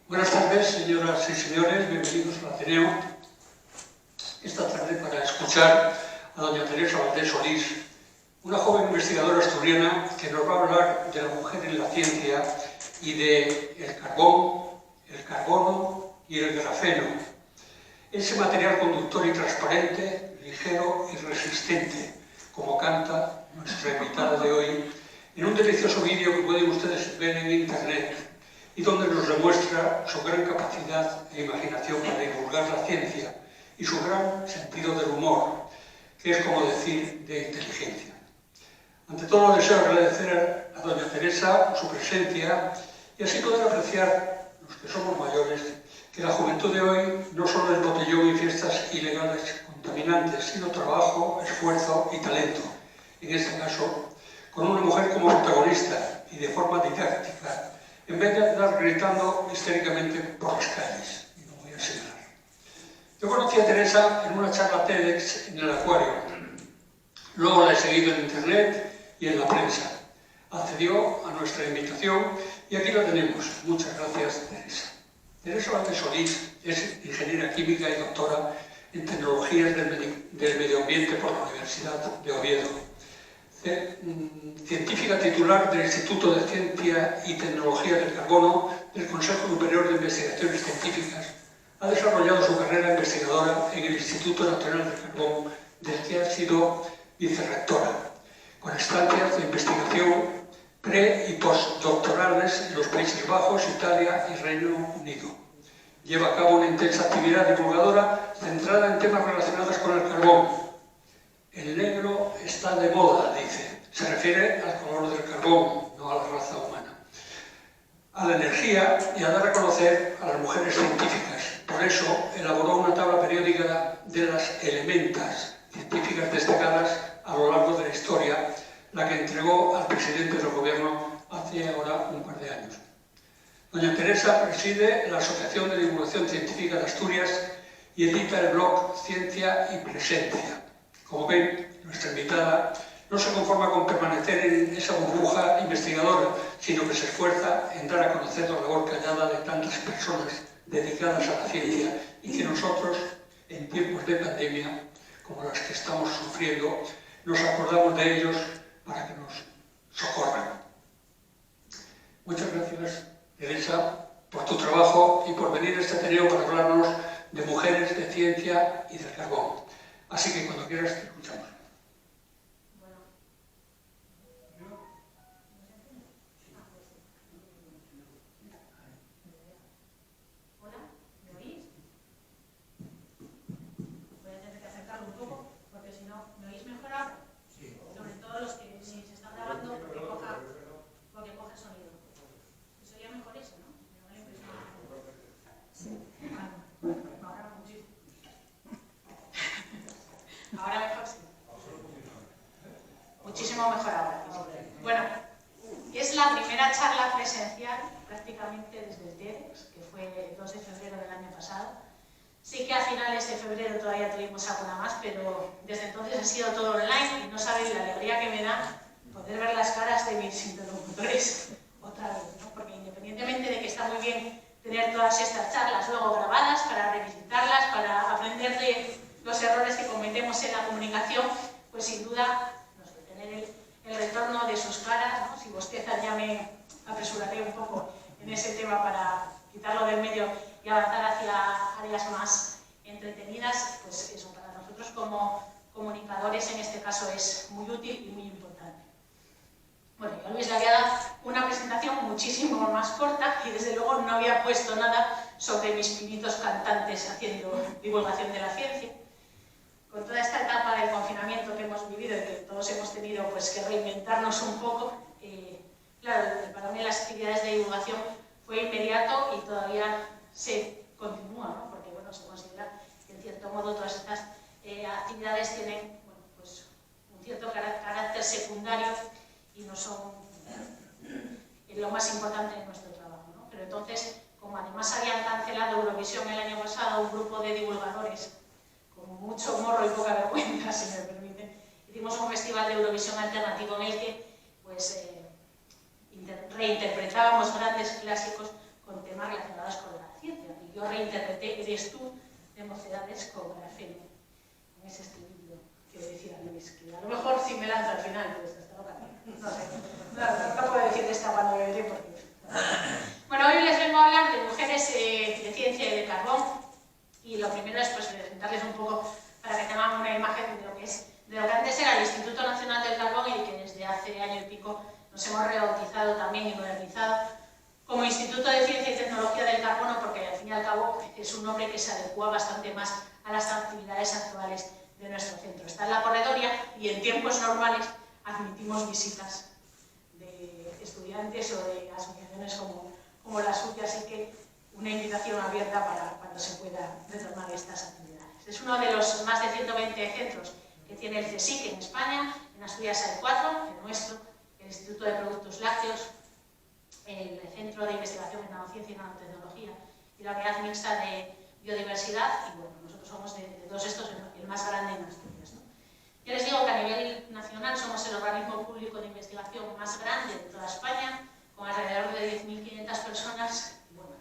Buenas tardes, señoras y señores, bienvenidos al Ateneo. Esta tarde para escuchar a doña Teresa Valdés Solís, una joven investigadora asturiana que nos va a hablar de la mujer en la ciencia y de el carbón, el carbono y el grafeno. Ese material conductor y transparente, ligero y resistente, como canta nuestra invitada de hoy, en un delicioso vídeo que pueden ustedes ver en internet y donde nos demuestra su gran capacidad e imaginación para divulgar la ciencia y su gran sentido del humor, que es como decir de inteligencia. Ante todo deseo agradecer a doña Teresa su presencia y así poder apreciar, los que somos mayores, que la juventud de hoy no solo es botellón y fiestas ilegales contaminantes, sino trabajo, esfuerzo y talento. En este caso, con una mujer como protagonista y de forma didáctica, en vez de andar gritando histéricamente por las calles. Y no voy a señalar. Yo conocí a Teresa en una charla TEDx en el Acuario. Luego la he seguido en internet y en la prensa. Accedió a nuestra invitación y aquí la tenemos. Muchas gracias, Teresa. Teresa Valdés Solís es ingeniera química y doctora en tecnologías del medio ambiente por la Universidad de Oviedo. Científica titular del Instituto de Ciencia y Tecnología del Carbono del Consejo Superior de Investigaciones Científicas, ha desarrollado su carrera investigadora en el Instituto Nacional del Carbón, del que ha sido vicerrectora, con estancias de investigación pre- y postdoctorales en los Países Bajos, Italia y Reino Unido. Lleva a cabo una intensa actividad divulgadora centrada en temas relacionados con el carbón. El negro está de moda, dice. Se refiere al color del carbón, no a la raza humana. A la energía y a dar a conocer a las mujeres científicas. Por eso elaboró una tabla periódica de las elementas científicas destacadas a lo largo de la historia, la que entregó al presidente del gobierno hace ahora un par de años. Doña Teresa preside la Asociación de Divulgación Científica de Asturias y edita el blog Ciencia y Presencia. Como ven, nuestra invitada no se conforma con permanecer en esa burbuja investigadora, sino que se esfuerza en dar a conocer la labor callada de tantas personas dedicadas a la ciencia y que nosotros, en tiempos de pandemia, como las que estamos sufriendo, nos acordamos de ellos para que nos socorran. Muchas gracias, Teresa, por tu trabajo y por venir a este Ateneo para hablarnos de mujeres, de ciencia y del carbón. Así que cuando quieras te escuchamos. Hola, ¿me oís? Voy a tener que acercarlo un poco, porque si no, ¿me oís mejor ahora? Sí. Sobre todo los que si se está grabando porque coge sonido. Sería mejor eso, ¿no? Me da la impresión. Sí. Ahora muchísimo. Ahora mejor sí. Muchísimo mejor ahora. Bueno, es la primera charla presencial prácticamente desde el TEDx, que fue el 2 de febrero del año pasado. Sí que a finales de febrero todavía tuvimos alguna más, pero desde entonces ha sido todo online y no sabéis la alegría que me da poder ver las caras de mis interlocutores otra vez, ¿no? Porque independientemente de que está muy bien tener todas estas charlas luego grabadas para revisitarlas, para aprender de los errores que cometemos en la comunicación, pues sin duda, no sé, tener el retorno de sus caras, ¿no? Si bostezan ya me apresuraré un poco en ese tema para quitarlo del medio y avanzar hacia áreas más entretenidas, pues eso para nosotros como comunicadores en este caso es muy útil y muy importante. Bueno, yo a Luis le había dado una presentación muchísimo más corta y desde luego no había puesto nada sobre mis pinitos cantantes haciendo divulgación de la ciencia. Con toda esta etapa del confinamiento que hemos vivido y que todos hemos tenido pues, que reinventarnos un poco, claro, para mí las actividades de divulgación fue inmediato y todavía se continúa, ¿no? Porque bueno, se considera que en cierto modo todas estas actividades tienen bueno, pues, un cierto carácter secundario y no son lo más importante de nuestro trabajo, ¿no? Pero entonces, como además habían cancelado Eurovisión el año pasado, un grupo de divulgadores con mucho morro y poca vergüenza, si me permiten, hicimos un festival de Eurovisión alternativo en el que pues, reinterpretábamos grandes clásicos con temas temas relacionados con la ciencia. Y yo reinterpreté Eres tú de Mocedades con grafeno, con ese estribillo que decía Luis, que a lo mejor si me lanzo al final, pues hasta loca. No sé, no puedo decir de esta cuando beberé porque... Bueno, hoy les vengo a hablar de mujeres de ciencia y de carbón, y lo primero es pues presentarles un poco para que tengan una imagen de lo que es, de lo que antes era el Instituto Nacional del Carbón y que desde hace año y pico nos hemos rebautizado también y modernizado como Instituto de Ciencia y Tecnología del Carbono, porque al fin y al cabo es un nombre que se adecua bastante más a las actividades actuales de nuestro centro. Está en la corredoria y en tiempos normales admitimos visitas de estudiantes o de asociaciones como la suya, así que una invitación abierta para cuando se pueda retomar estas actividades. Es uno de los más de 120 centros que tiene el CSIC en España. En Asturias hay 4, el nuestro, el Instituto de Productos Lácteos, el Centro de Investigación en Nanociencia y Nanotecnología y la Unidad Mixta de Biodiversidad, y bueno, nosotros somos de todos estos el más grande en Asturias, ¿no? Ya les digo que a nivel nacional somos el organismo público de investigación más grande de toda España, con alrededor de 10.500 personas, y bueno,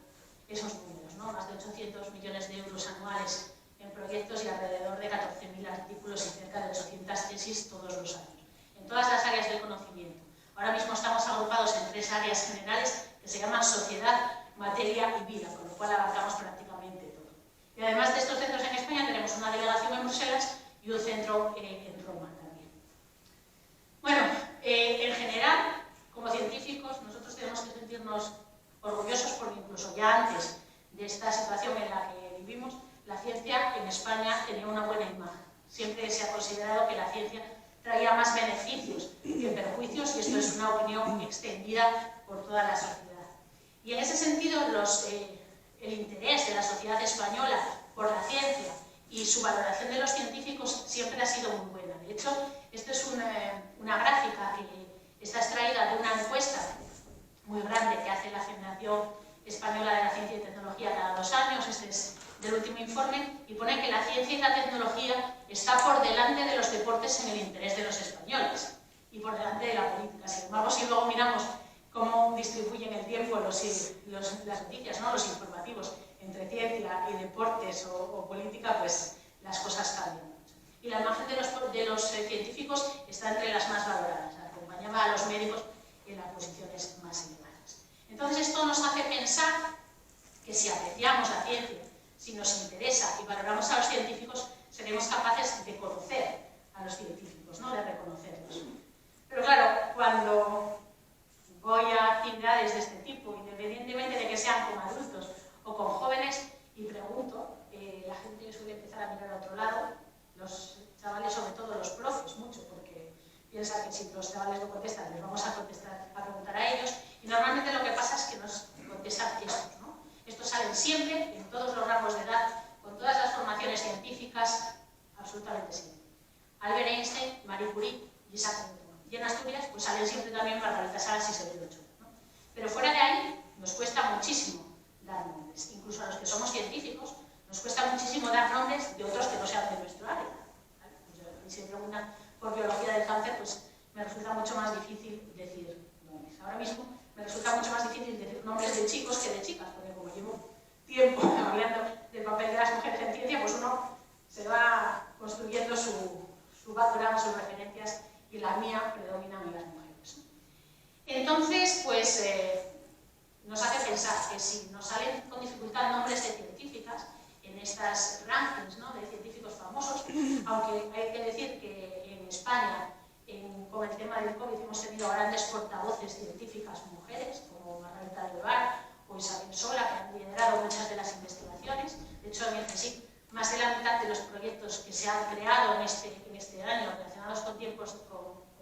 esos números, ¿no? Más de 800 millones de euros anuales en proyectos y alrededor de 14.000 artículos y cerca de 800 tesis todos los años, en todas las áreas del conocimiento. Ahora mismo estamos agrupados en 3 áreas generales que se llaman sociedad, materia y vida, con lo cual abarcamos prácticamente todo. Y además de estos centros en España tenemos una delegación en Bruselas y un centro en Roma también. Bueno, en general, como científicos, nosotros tenemos que sentirnos orgullosos porque incluso ya antes de esta situación en la que vivimos, la ciencia en España tenía una buena imagen. Siempre se ha considerado que la ciencia traía más beneficios que perjuicios, y esto es una opinión extendida por toda la sociedad. Y en ese sentido, el interés de la sociedad española por la ciencia y su valoración de los científicos siempre ha sido muy buena. De hecho, esto es una gráfica que está extraída de una encuesta muy grande que hace la Federación Española de la Ciencia y Tecnología cada 2 años. Este es del último informe, y pone que la ciencia y la tecnología está por delante de los deportes en el interés de los españoles y por delante de la política. Sin embargo, si luego miramos cómo distribuyen el tiempo las noticias, ¿no? Los informativos entre ciencia y deportes o política, pues las cosas cambian mucho. Y la imagen de los científicos está entre las más valoradas, acompañaba a los médicos en las posiciones más elevadas. Entonces esto nos hace pensar que si apreciamos la ciencia, si nos interesa y valoramos a los científicos, seremos capaces de conocer a los científicos, ¿no? De reconocerlos. Pero claro, cuando voy a actividades de este tipo, independientemente de que sean con adultos o con jóvenes, y pregunto, la gente suele empezar a mirar a otro lado, los chavales, sobre todo los profes, mucho, porque piensan que si los chavales no contestan, les vamos a preguntar a ellos, y normalmente lo que pasa es que nos contestan estos, ¿no? Estos salen siempre, en todos los rangos de edad, con todas las formaciones científicas, absolutamente siempre. Albert Einstein, Marie Curie y Isaac Newton. Y en Asturias, pues salen siempre también Margarita Salas y Severo Ochoa, ¿no? Pero fuera de ahí, nos cuesta muchísimo dar nombres. Incluso a los que somos científicos, nos cuesta muchísimo dar nombres de otros que no sean de nuestro área, ¿vale? Pues si me preguntan por biología del cáncer, pues me resulta mucho más difícil decir nombres. Ahora mismo me resulta mucho más difícil decir nombres de chicos que de chicas, porque como llevo tiempo hablando del papel de las mujeres en ciencia, pues uno se va construyendo su background, sus referencias, y la mía predominan en las mujeres, ¿no? Entonces, pues nos hace pensar que si nos salen con dificultad nombres de científicas en estas rankings, ¿no? De científicos famosos, aunque hay que decir que en España, con el tema del COVID, hemos tenido grandes portavoces científicas mujeres, como Margarita Levar o Isabel Sola, que han liderado muchas de las investigaciones. De hecho, en el CSIC, más de la mitad de los proyectos que se han creado en este año relacionados con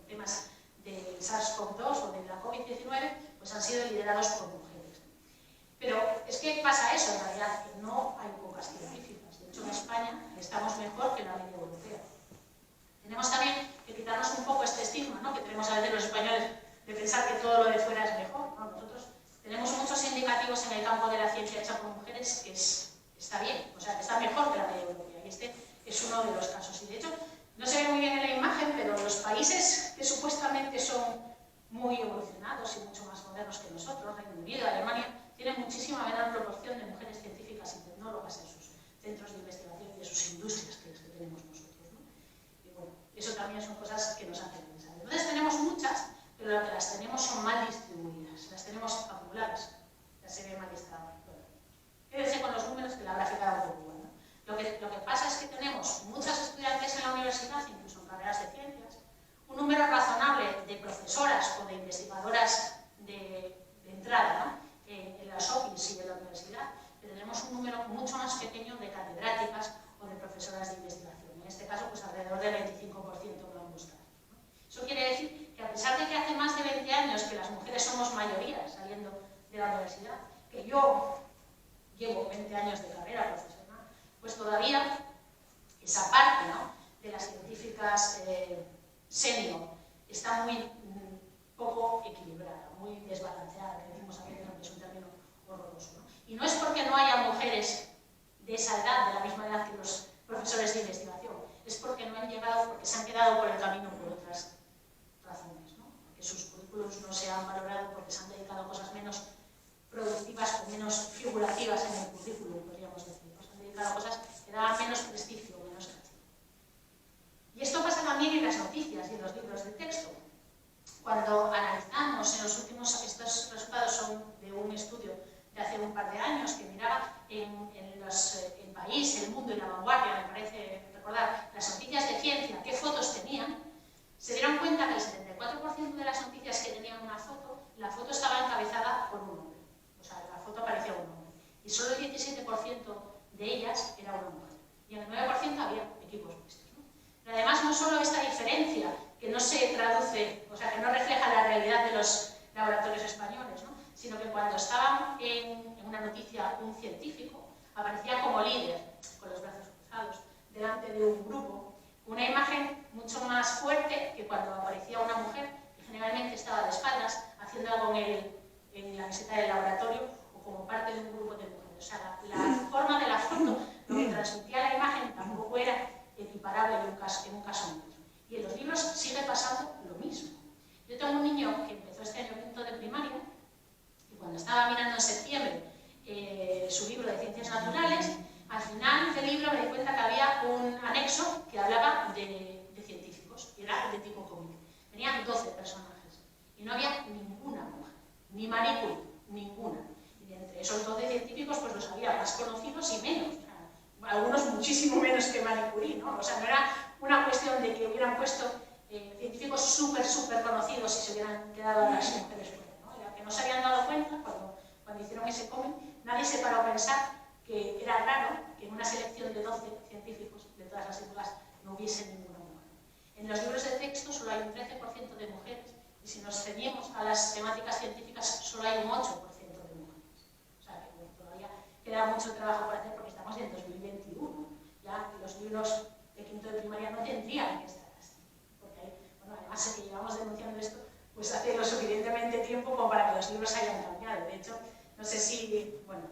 temas del SARS-CoV-2 o de la COVID-19, pues han sido liderados por mujeres. Pero es que pasa eso, en realidad, que no hay pocas científicas. De hecho, en España estamos mejor que la media europea. Tenemos también que quitarnos un poco este estigma, ¿no? Que tenemos a veces los españoles de pensar que todo lo de fuera es mejor, ¿no? Nosotros tenemos muchos indicativos en el campo de la ciencia hecha por mujeres que está bien, o sea, que está mejor que la media europea, y este es uno de los casos. Y de hecho, no se ve muy bien en la imagen, pero los países que supuestamente son muy evolucionados y mucho más modernos que nosotros, Reino Unido, Alemania, tiene muchísima menor proporción de mujeres científicas y tecnólogas en sus centros de investigación y de sus industrias que las que tenemos nosotros, ¿no? Y bueno, eso también son cosas que nos hacen pensar. Entonces tenemos muchas, pero lo que las tenemos son mal distribuidas, las tenemos acumuladas. Ya se ve mal esta. Bueno, quédense con los números que la gráfica da un poco igual, ¿no? Lo que pasa es que tenemos muchas estudiantes en la universidad, incluso en carreras de ciencias, un número razonable de profesoras o de investigadoras de entrada, ¿no? En las OPIs y en la universidad, pero tenemos un número mucho más pequeño de catedráticas o de profesoras de investigación. En este caso, pues alrededor del 25% van a buscar, ¿no? Eso quiere decir que a pesar de que hace más de 20 años que las mujeres somos mayoría saliendo de la universidad, que yo llevo 20 años de carrera profesional, pues todavía esa parte, ¿no?, de las científicas senior está muy poco equilibrada, muy desbalanceada, que decimos aquí, que es un término horroroso, ¿no? Y no es porque no haya mujeres de esa edad, de la misma edad que los profesores de investigación, es porque no han llegado, porque se han quedado por el camino por otras razones, ¿no? Porque sus currículos no se han valorado porque se han dedicado a cosas menos productivas o menos figurativas en el currículum, podríamos decir, ¿no? Se han dedicado a cosas que daban menos prestigio, menos caché. Y esto pasa también en las noticias y en los libros de texto. Cuando analizamos en los últimos, estos resultados son de un estudio de hace un par de años que miraba el país, el mundo y la vanguardia, me parece recordar, las noticias de ciencia, qué fotos tenían, se dieron cuenta que el 74% de las noticias que tenían una foto, la foto estaba encabezada por un hombre. O sea, la foto aparecía un hombre. Y solo el 17% de ellas era una mujer. Y en el 9% había equipos mixtos, ¿no? Pero además, no solo esta diferencia, que no se traduce, o sea, que no refleja la realidad de los laboratorios españoles, ¿no?, sino que cuando estaba en una noticia un científico, aparecía como líder, con los brazos cruzados, delante de un grupo, una imagen mucho más fuerte que cuando aparecía una mujer, que generalmente estaba de espaldas, haciendo algo en la meseta del laboratorio o como parte de un grupo de mujeres. O sea, la forma de la foto, lo que transmitía la imagen, tampoco era equiparable en un caso en otro. Y en los libros sigue pasando lo mismo. Yo tengo un niño que empezó este año quinto de primaria y cuando estaba mirando en septiembre su libro de ciencias naturales, al final del libro me di cuenta que había un anexo que hablaba de científicos, y era de tipo cómic. Tenían 12 personajes y no había ninguna mujer, ni Marie Curie, ninguna. Y entre esos 12 científicos pues los había más conocidos y menos. O sea, algunos muchísimo menos que Marie Curie, ¿no? O sea, no era una cuestión de que hubieran puesto científicos súper conocidos y se hubieran quedado las mujeres fuera, ¿no? Era que no se habían dado cuenta cuando hicieron ese cómic, nadie se paró a pensar que era raro que en una selección de 12 científicos de todas las épocas no hubiese ninguna mujer. En los libros de texto solo hay un 13% de mujeres y si nos ceñimos a las temáticas científicas solo hay un 8% de mujeres. O sea que bueno, todavía queda mucho trabajo por hacer porque estamos en 2021. Ya los libros de quinto de primaria no tendrían que estar así. Porque hay, bueno, además que llevamos denunciando esto pues hace lo suficientemente tiempo como para que los libros hayan cambiado. De hecho, no sé si, bueno,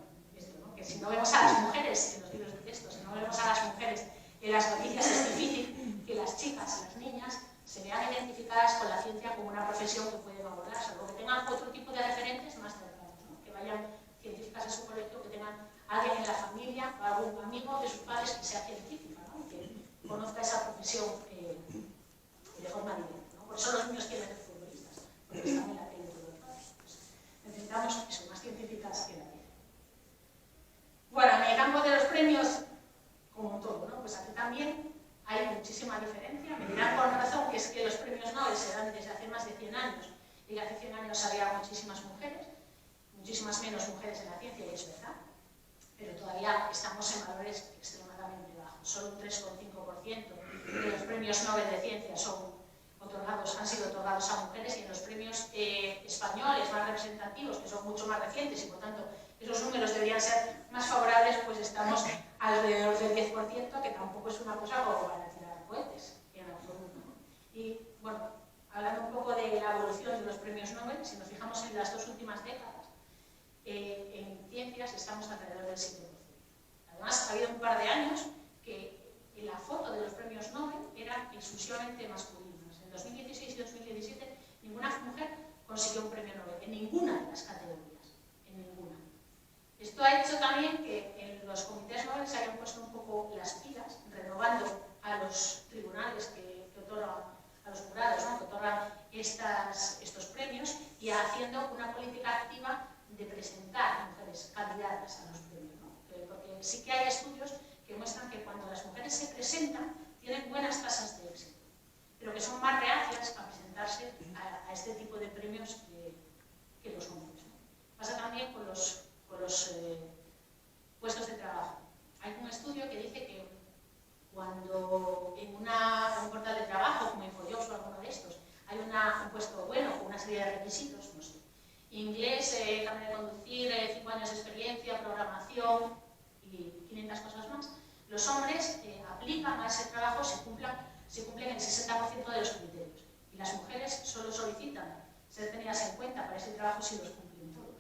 que si no vemos a las mujeres en los libros de texto, si no vemos a las mujeres en las noticias, es difícil que las chicas, las niñas, se vean identificadas con la ciencia como una profesión que pueden abordar, salvo que tengan otro tipo de referentes más cercanos, ¿no? Que vayan científicas a su colegio, que tengan alguien en la familia o algún amigo de sus padres que sea científica, ¿no? Que conozca esa profesión de forma directa, ¿no? Por eso los niños quieren ser futbolistas, porque están en la tele todo el rato. Pues necesitamos eso, más científicas que la tele. Bueno, en el campo de los premios, como todo, ¿no? Pues aquí también hay muchísima diferencia. Me dirán con razón que es que los premios Nobel se dan desde hace más de 100 años y que hace 100 años había muchísimas mujeres, muchísimas menos mujeres en la ciencia, y es verdad, pero todavía estamos en valores extremadamente bajos. Solo un 3,5% de los premios Nobel de ciencia han sido otorgados a mujeres, y en los premios españoles más representativos, que son mucho más recientes y por tanto esos números deberían ser más favorables, pues estamos alrededor del 10%, que tampoco es una cosa como para tirar cohetes, en absoluto, ¿no? Y bueno, hablando un poco de la evolución de los premios Nobel, si nos fijamos en las dos últimas décadas, en ciencias estamos alrededor del 7%. Además, ha habido un par de años que la foto de los premios Nobel eran exclusivamente masculinas. En 2016 y 2017 ninguna mujer consiguió un premio Nobel, en ninguna de las categorías, en ninguna. Esto ha hecho también que en los comités Nobel se hayan puesto un poco las pilas, renovando a los tribunales que otorgan, a los jurados, ¿no?, que otorgan estos premios, y haciendo una política activa de presentar mujeres candidatas a los premios, ¿no? Porque sí que hay estudios que muestran que cuando las mujeres se presentan tienen buenas tasas de éxito, pero que son más reacias a presentarse a este tipo de premios que los hombres, ¿no? Pasa también con los puestos de trabajo. Hay un estudio que dice que cuando en un portal de trabajo, como InfoJobs o alguno de estos, hay un puesto bueno con una serie de requisitos, no sé, inglés, carnet de conducir, 5 años de experiencia, programación y 500 cosas más, los hombres aplican a ese trabajo, se cumplen el 60% de los criterios, y las mujeres solo solicitan ser tenidas en cuenta para ese trabajo si los cumplen todos.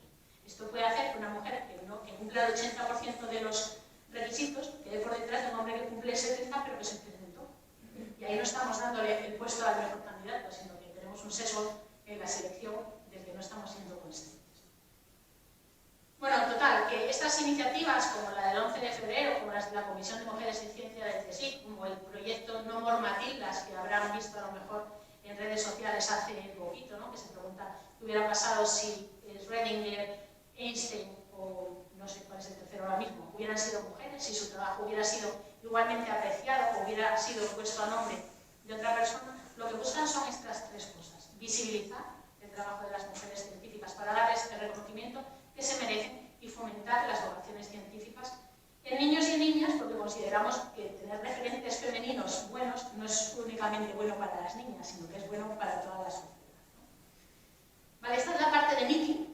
Esto puede hacer que una mujer que cumpla el 80% de los requisitos quede por detrás de un hombre que cumple el 70% pero que se presentó. Y ahí no estamos dándole el puesto al mejor candidato, sino que tenemos un sesgo en la selección del que no estamos siendo conscientes. Bueno, en total, que estas iniciativas, como la del 11 de febrero, como las de la Comisión de Mujeres en Ciencia del CSIC, como el proyecto No More Matildas, que habrán visto a lo mejor en redes sociales hace poquito, ¿no?, que se pregunta qué hubiera pasado si Schrödinger, Einstein o no sé cuál es el tercero ahora mismo, hubieran sido mujeres, si su trabajo hubiera sido igualmente apreciado o hubiera sido puesto a nombre de otra persona. Lo que buscan son estas tres cosas: visibilizar el trabajo de las mujeres científicas para darles el reconocimiento que se merecen y fomentar las vocaciones científicas en niños y niñas, porque consideramos que tener referentes femeninos buenos no es únicamente bueno para las niñas, sino que es bueno para toda la sociedad, ¿no? Vale, esta es la parte de Miki,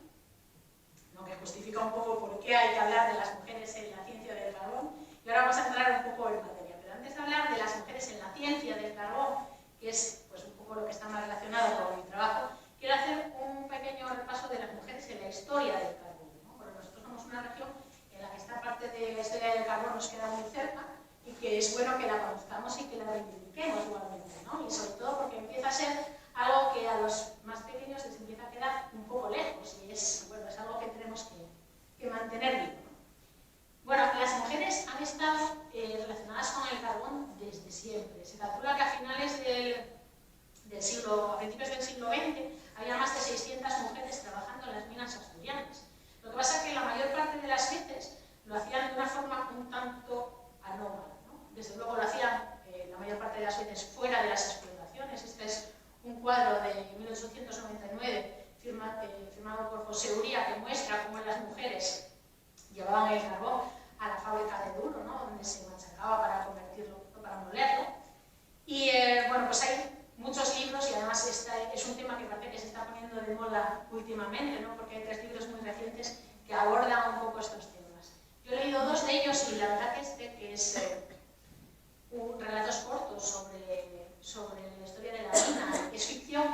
lo que justifica un poco por qué hay que hablar de las mujeres en la ciencia del carbón, y ahora vamos a entrar un poco en materia. Pero antes de hablar de las mujeres en la ciencia del carbón, que es pues un poco lo que está más relacionado con mi trabajo, quiero hacer un pequeño repaso de las mujeres en la historia del carbón, ¿no? Porque nosotros somos una región en la que esta parte de la historia del carbón nos queda muy cerca y que es bueno que la conozcamos y que la reivindiquemos igualmente, ¿no? Y sobre todo porque empieza a ser algo que a los más pequeños les empieza a quedar un poco lejos y es, bueno, es algo que tenemos que mantener vivo, ¿no? Bueno, las mujeres han estado relacionadas con el carbón desde siempre. Se calcula que a finales a principios del siglo XX había más de 600 mujeres trabajando en las minas asturianas. Lo que pasa es que la mayor parte de las veces lo hacían de una forma un tanto anómala, ¿no? Desde luego lo hacían la mayor parte de las veces fuera de las explotaciones. Este es un cuadro de 1899 firmado por José Uría, que muestra cómo las mujeres llevaban el carbón a la fábrica de Duro, ¿no?, donde se machacaba para convertirlo, para molerlo. Y bueno, pues hay muchos libros, y además es un tema que parece que se está poniendo de moda últimamente, ¿no?, porque hay 3 libros muy recientes que abordan un poco estos temas. Yo he leído 2 de ellos y la verdad que es relatos cortos sobre la historia de la mina. Es ficción,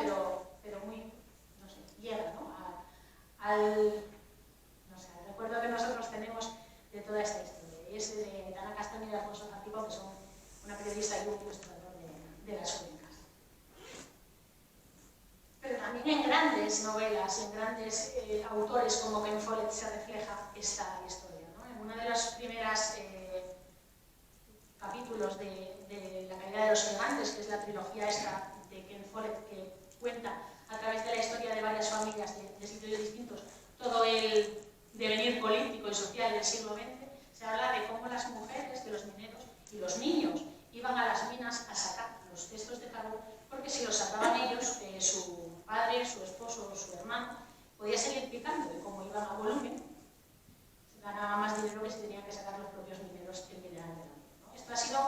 pero muy, no sé, llega, ¿no?, al recuerdo que nosotros tenemos de toda esta historia. Y es de Ana Castaño y Alfonso Zancipo, que son una periodista y un ilustrador de las cuencas. Pero también en grandes novelas, en grandes autores como Ken Follett se refleja esta historia, ¿no? En una de los primeros capítulos de La caída de los gigantes, que es la trilogía esta de Ken Follett, que cuenta a través de la historia de varias familias de sitios distintos todo el devenir político y social del siglo XX, se habla de cómo las mujeres de los mineros y los niños iban a las minas a sacar los cestos de carbón, porque si los sacaban ellos, su padre, su esposo o su hermano podía seguir picando, y como iban a volumen, ganaba más dinero que si tenían que sacar los propios mineros que mineran de la mina, ¿no? Esto ha sido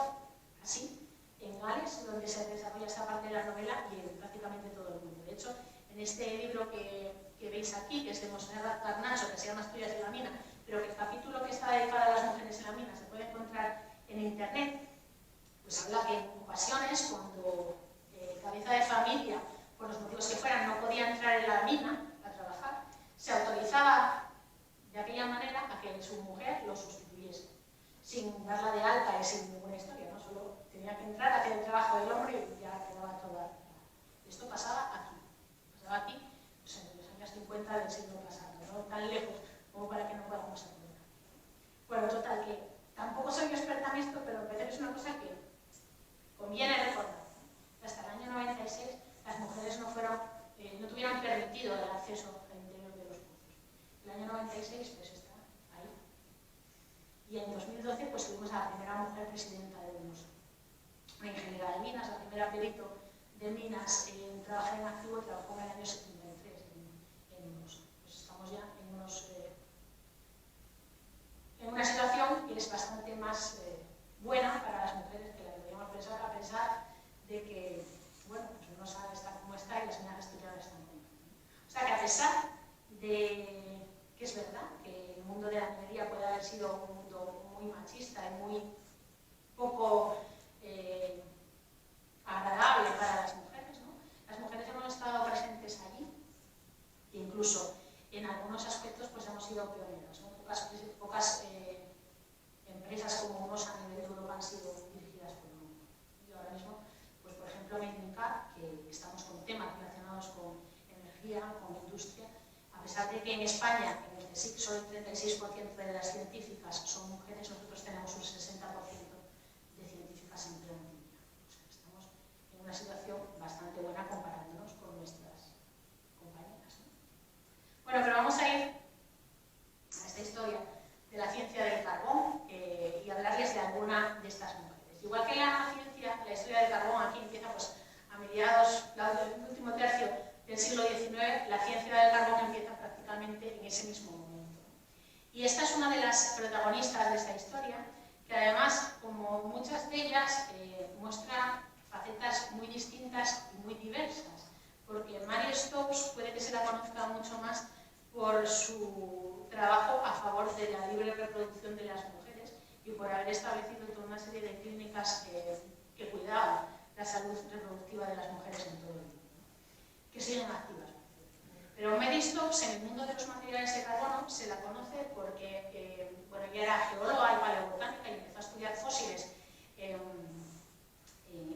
así en Gales, donde se desarrolla esta parte de la novela, y en prácticamente todo el mundo. De hecho, en este libro que veis aquí, que es de Montserrat Garnacho, que se llama Asturias de la mina, pero que el capítulo que está dedicado a las mujeres en la mina se puede encontrar en internet, pues habla que en ocasiones, cuando cabeza de familia, por los motivos que fueran, no podía entrar en la mina a trabajar, se autorizaba de aquella manera a que su mujer lo sustituyese, sin darla de alta y sin ninguna historia, ¿no? Solo tenía que entrar, hacer el trabajo del hombre y ya quedaba toda. Esto pasaba aquí, pues en los años 50 del siglo pasado, no tan lejos como para que no podamos acordar. tampoco soy experta en esto, pero me parece que es una cosa que conviene recordar. Hasta el año 96 las mujeres no tuvieron permitido el acceso al interior de los pozos. El año 96 pues está ahí. Y en 2012 pues tuvimos a la primera mujer presidenta de UNOS, una ingeniera de minas, la primera perito de minas en trabajar en activo, trabajó en el año 73 en UNOS. Pues estamos ya en una situación que es bastante más buena para las mujeres que la que podíamos pensar, a pesar de que, bueno, pues uno sabe estar como está y las señoras estudiadas están como están. O sea que a pesar de que es verdad que el mundo de la minería puede haber sido un mundo muy machista y muy poco agradable para las mujeres, ¿no? Las mujeres hemos estado presentes allí e incluso en algunos aspectos pues hemos sido pioneras, ¿no? Pocas empresas como UNOS a nivel de Europa han sido dirigidas por un hombre. Y ahora mismo, pues por ejemplo, en INCAR, que estamos con temas relacionados con energía, con industria, a pesar de que en España, en el CSIC, solo el 36% de las científicas son mujeres, nosotros tenemos un 60% de científicas en plantilla. O sea, estamos en una situación bastante buena comparándonos con nuestras compañeras, ¿no? Bueno, pero vamos a ir a esta historia de la ciencia del carbón y hablarles de alguna de estas mujeres. Igual que la historia del carbón aquí empieza pues, a mediados del último tercio del siglo XIX, la ciencia del carbón empieza prácticamente en ese mismo momento. Y esta es una de las protagonistas de esta historia, que además, como muchas de ellas, muestra facetas muy distintas y muy diversas, porque Mary Stopes puede que se la conozca mucho más por su trabajo a favor de la libre reproducción de las mujeres y por haber establecido toda una serie de clínicas que cuidaban la salud reproductiva de las mujeres en todo el mundo, que siguen activas. Pero Mary Stopes, en el mundo de los materiales de carbono, se la conoce porque bueno, ella era geóloga y paleobotánica y empezó a estudiar fósiles en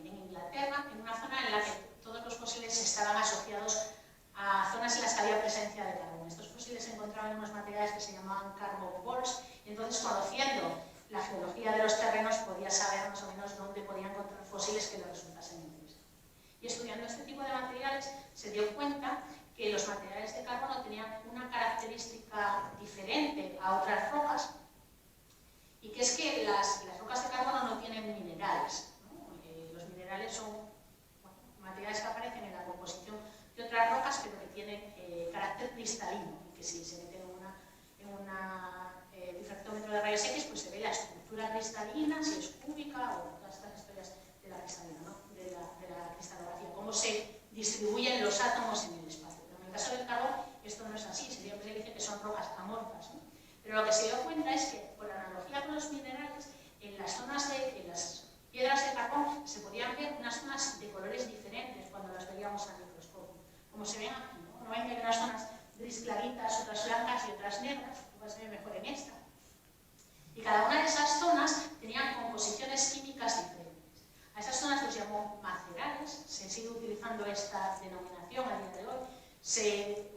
Inglaterra, en una zona en la que todos los fósiles estaban asociados a zonas en las que había presencia de carbón. Estos fósiles se encontraban en unos materiales que se llamaban carbon balls, y entonces, conociendo la geología de los terrenos, podía saber más o menos dónde podía encontrar fósiles que le resultasen interesantes. Y estudiando este tipo de materiales, se dio cuenta que los materiales de carbono tenían una característica diferente a otras rocas, y que es que las rocas de carbono no tienen minerales, ¿no? Los minerales son materiales que aparecen en la composición de otras rocas, pero que tienen carácter cristalino, y que si se meten en un difractómetro de rayos X, pues se ve la estructura cristalina, si es cúbica o todas estas historias de la cristalina, ¿no? de la cristalografía, cómo se distribuyen los átomos en el espacio. Pero en el caso del carbón esto no es así, siempre se dice que son rocas amorfas, ¿no? Pero lo que se dio cuenta es que, por analogía con los minerales, en las piedras de carbón se podían ver unas zonas de colores diferentes cuando las veíamos al microscopio, como se ven aquí, ¿no? No ven que hay unas zonas gris claritas, otras blancas y otras negras, pues se ve mejor en esta. Y cada una de esas zonas tenían composiciones químicas diferentes. A esas zonas los llamó macerales, se sigue utilizando esta denominación a día de hoy, se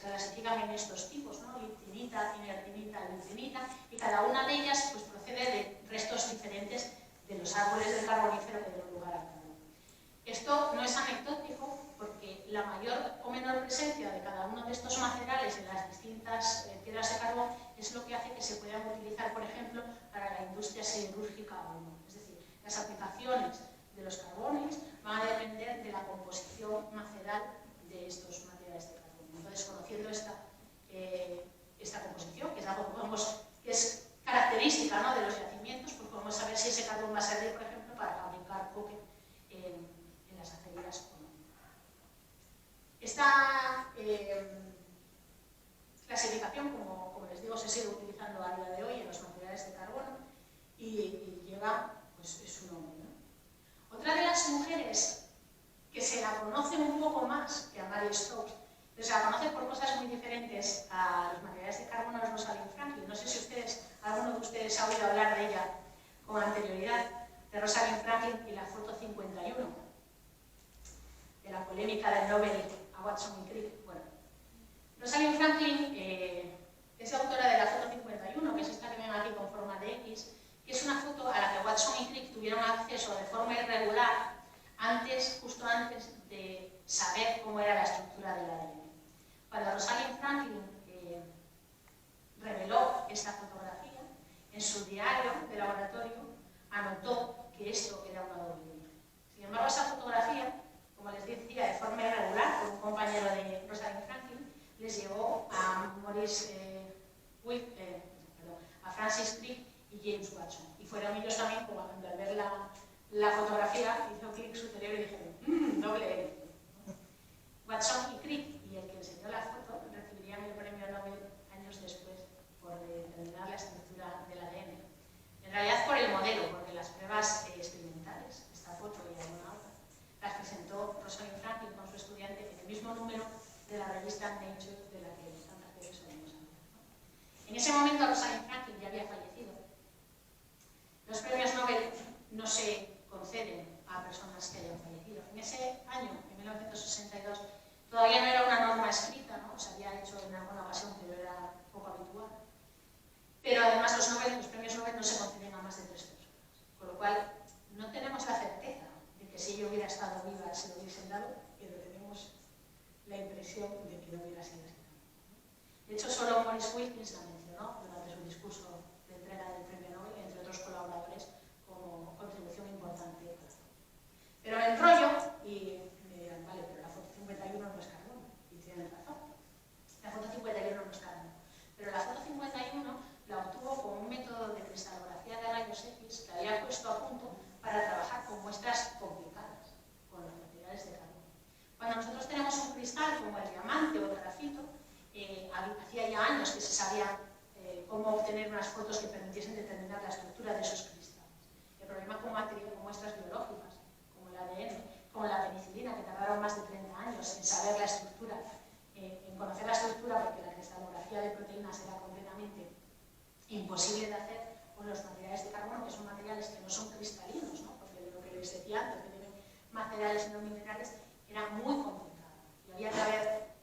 clasifican en estos tipos, ¿no? Lignita, inertinita, leucinita, y cada una de ellas pues, procede de restos diferentes de los árboles del carbonífero que dieron lugar al carbón. Esto no es anecdótico porque la mayor o menor presencia de cada uno de estos macerales en las distintas piedras de carbón es lo que hace que se puedan utilizar, por ejemplo, para la industria siderúrgica o no. Es decir, las aplicaciones de los carbones van a depender de la composición maceral de estos materiales de carbono. Entonces, conociendo esta composición, que es algo que es característica, ¿no? de los yacimientos, pues podemos saber si ese carbón va a servir, por ejemplo, para fabricar coque en las acerías o no. Esta clasificación, como les digo, se sigue utilizando a día de hoy en los materiales de carbono y lleva pues, su nombre, ¿no? Otra de las mujeres que se la conoce un poco más que a Mary Stopes, pero se la conoce por cosas muy diferentes a los materiales de carbono, es Rosalind Franklin. No sé si alguno de ustedes ha oído hablar de ella con anterioridad, de Rosalind Franklin y la foto 51, de la polémica del Nobel a Watson y Crick. Bueno, Rosalind Franklin es autora de la foto 51, que es esta que ven aquí con forma de X, Franklin reveló esta fotografía, en su diario de laboratorio anotó que esto era una doble vida. Sin embargo, esa fotografía, como les decía, de forma irregular, por un compañero de Rosalind Franklin, les llevó a a Francis Crick y James Watson. Y fueron ellos también, como al ver la fotografía, hizo clic su cerebro y dijeron, doble L. Watson y Crick, y el que enseñó la foto, recibirían el premio Nobel años después por determinar la estructura del ADN. En realidad por el modelo, porque las pruebas experimentales, esta foto y alguna otra, las presentó Rosalind Franklin con su estudiante en el mismo número de la revista Nature de la que tantas veces solemos hablar. En ese momento Rosalind Franklin ya había fallecido. Los premios Nobel no se conceden a personas que hayan fallecido. En ese año, en 1962, todavía no era una norma escrita, ¿no? Se había hecho en alguna ocasión, pero era poco habitual. Pero además los premios Nobel no se conceden a más de 3 personas. Con lo cual, no tenemos la certeza de que si ella hubiera estado viva se lo hubiesen dado, pero tenemos la impresión de que no hubiera sido así. De hecho, solo Maurice Wilkins la mencionó durante su discurso de entrega del premio Nobel, entre otros colaboradores, como contribución importante. Pero me enrollo y me dirán, vale, pero la foto 51 no es carbono. Y tienen razón. La foto 51 no es carbono. Pero la foto 51 la obtuvo con un método de cristalografía de rayos X que había puesto a punto para trabajar con muestras complicadas, con los materiales de carbono. Cuando nosotros tenemos un cristal como el diamante o el grafito, hacía ya años que se sabía cómo obtener unas fotos que permitiesen determinar la estructura de esos cristales. El problema con muestras biológicas, como el ADN, como la penicilina, que tardaron más de 30 años en saber la estructura, en conocer la estructura, porque la cristalografía de proteínas era completamente imposible de hacer, con los materiales de carbono, que son materiales que no son cristalinos, ¿no? Porque lo que les decía antes, que tienen materiales y no minerales, era muy complicado. Y había que haber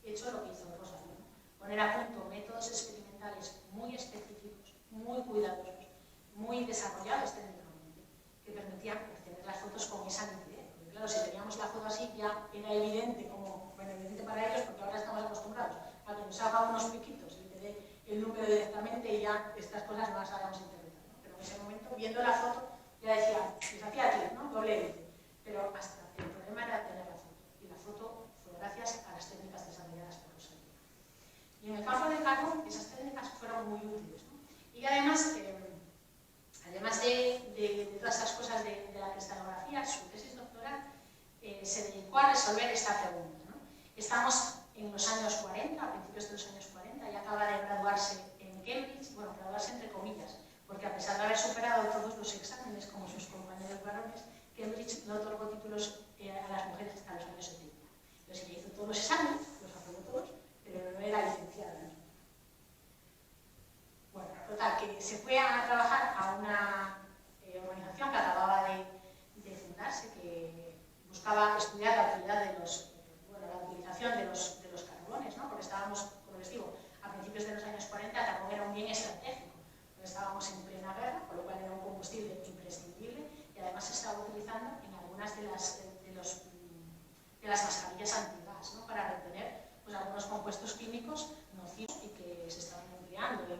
hecho lo que hizo Rosalind, ¿no? Poner a punto métodos experimentales muy específicos, muy cuidadosos, muy desarrollados técnicamente, que permitían tener las fotos con esa nitidez. Porque claro, si teníamos la foto así, ya era evidente, evidente para ellos, porque ahora estamos acostumbrados a que nos haga unos piquitos y te dé el número directamente y ya estas cosas no las sabemos interpretar, ¿no? Pero en ese momento, viendo la foto, ya decía, les hacía clic, ¿no? Doble L. Pero hasta el problema era tener la foto. Y la foto fue gracias a las técnicas desarrolladas por Rosalind. Y en el campo del carbón, esas técnicas fueron muy útiles, ¿no? Y además, de todas esas cosas de la cristalografía, su tesis doctoral se dedicó a resolver esta pregunta, ¿no? Estamos en los años 40, a principios de los años 40, y acaba de graduarse en Cambridge, bueno, graduarse entre comillas, porque a pesar de haber superado todos los exámenes como sus compañeros varones, Cambridge no otorgó títulos a las mujeres hasta los años 70. Entonces ella hizo todos los exámenes, los aprobó todos, pero no era licenciada, ¿no? Bueno, total, que se fue a trabajar a una organización que acababa de fundarse, que buscaba estudiar la utilidad de la utilización de los carbones, ¿no? Porque estábamos, como les digo, a principios de los años 40, el carbón era un bien estratégico. Estábamos en plena guerra, con lo cual era un combustible imprescindible y además se estaba utilizando en algunas de las mascarillas antigas, ¿no? Para retener pues, algunos compuestos químicos nocivos y que se estaban empleando en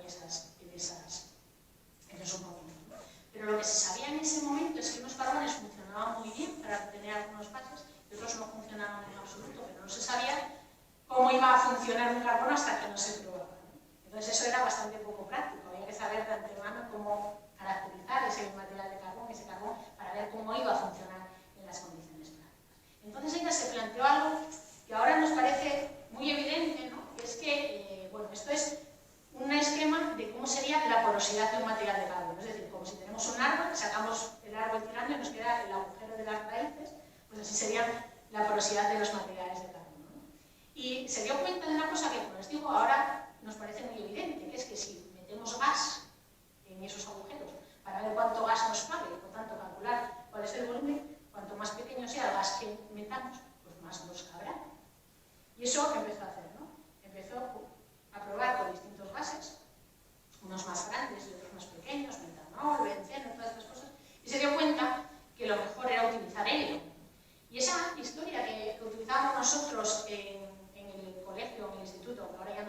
esos momentos, ¿no? Pero lo que se sabía en ese momento es que unos carbones funcionaban muy bien para obtener algunos gases y otros no funcionaban en absoluto, pero no se sabía cómo iba a funcionar un carbono hasta que no se probaba, ¿no? Entonces eso era bastante poco práctico, había que saber de antemano cómo caracterizar ese material de carbón, ese carbón, para ver cómo iba a funcionar en las condiciones prácticas. Entonces ella se planteó algo que ahora nos parece muy evidente, ¿no? Que es que, bueno, esto es un esquema de cómo sería la porosidad de un material de carbono, es decir, como si tenemos un árbol, sacamos el árbol tirando y nos queda el agujero de las raíces, pues así sería la porosidad de los materiales de carbono, ¿no? Y se dio cuenta de una cosa que, como les digo, ahora nos parece muy evidente, que es que si metemos gas en esos agujeros para ver cuánto gas nos cabe y por tanto calcular cuál es el volumen, cuanto más pequeño sea el gas que metamos, pues más nos cabrá. Y eso empezó a hacer, ¿no? Empezó a probar con distintos gases, unos más grandes y otros más pequeños, metanol, benceno, todas estas cosas, y se dio cuenta que lo mejor era utilizar helio. Y esa historia que utilizábamos nosotros en el colegio, en el instituto, que ahora ya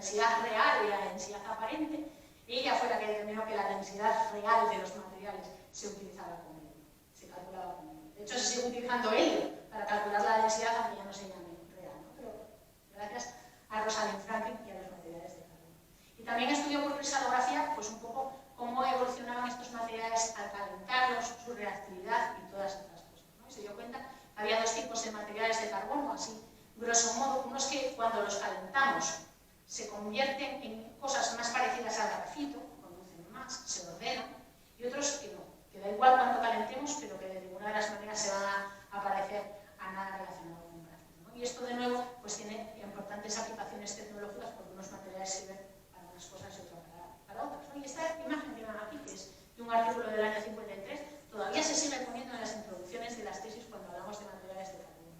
densidad real y la densidad aparente, ella fue la que determinó que la densidad real de los materiales se utilizaba como helio, se calculaba como helio. De hecho, se sigue utilizando helio para calcular la densidad, aunque ya no se llame real, ¿no? Pero gracias a Rosalind Franklin y a los materiales de carbono. Y también estudió por cristalografía, pues un poco cómo evolucionaban estos materiales al calentarlos, su reactividad y todas estas cosas, ¿no? Y se dio cuenta que había dos tipos de materiales de carbono, así grosso modo, unos que cuando los calentamos se convierten en cosas más parecidas al grafito, conducen más, se ordenan, y otros que no, que da igual cuánto calentemos, pero que de ninguna de las maneras se van a parecer a nada relacionado con un grafito, ¿no? Y esto de nuevo pues tiene importantes aplicaciones tecnológicas porque unos materiales sirven para unas cosas y otros para otras, ¿no? Y esta imagen que ven aquí, que es de un artículo del año 53, todavía se sigue poniendo en las introducciones de las tesis cuando hablamos de materiales de carbono.